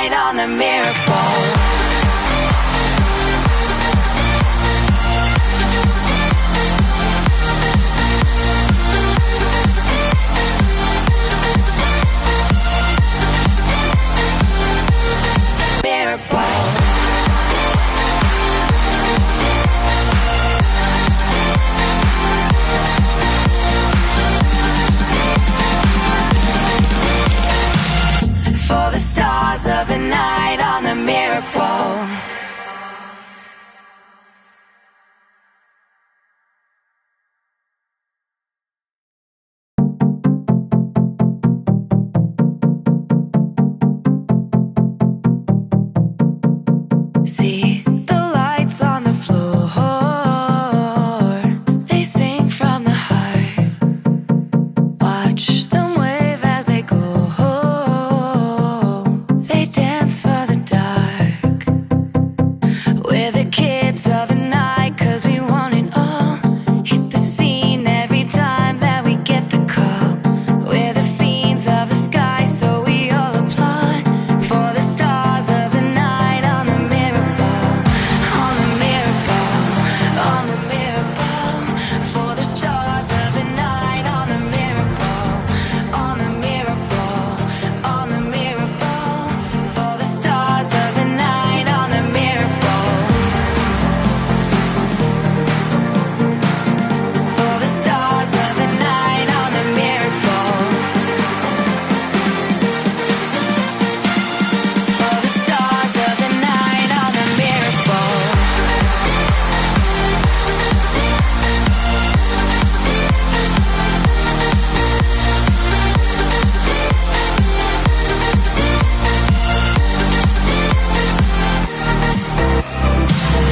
night on the miracle. For the stars of the night on the miracle. See the lights on the floor, they sing from the heart. Watch them wave as they go. They dance for the dark. We're the kids of the night, 'cause we want it all. Hit the scene every time that we get the call. We're the fiends of the sky, so we all applaud. For the stars of the night on the miracle, on the miracle, on the miracle. For the stars of the night on the miracle, on the miracle, on the miracle. For the stars of the night on the miracle. For the stars of the night on the miracle. For the stars of the night on the miracle.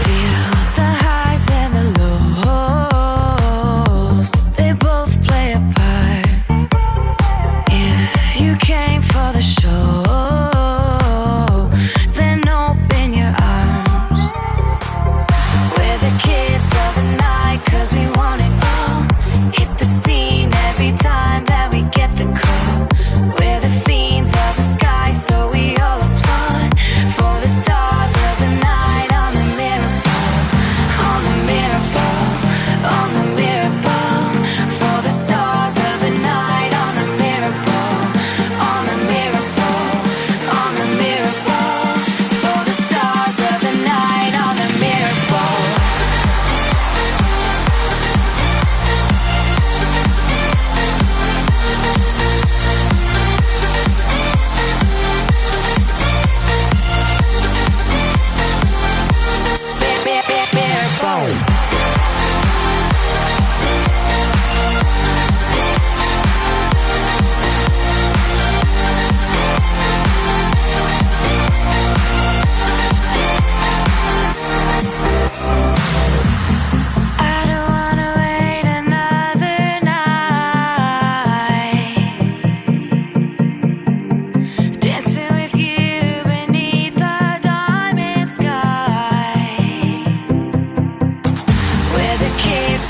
Feel the highs and the lows, they both play a part. If you came for the show, then open your arms. We're the kids of the night, 'cause we want it all. Hit the scene every time that we get the call. We're the fiends of the sky, so we all applaud. For the stars of the night on the miracle, on the miracle, on the miracle. For the stars of the night on the miracle, on the miracle, on the miracle. For the stars of the night on the miracle. Miracle. I don't wanna wait another night, dancing with you beneath the diamond sky. We're the kids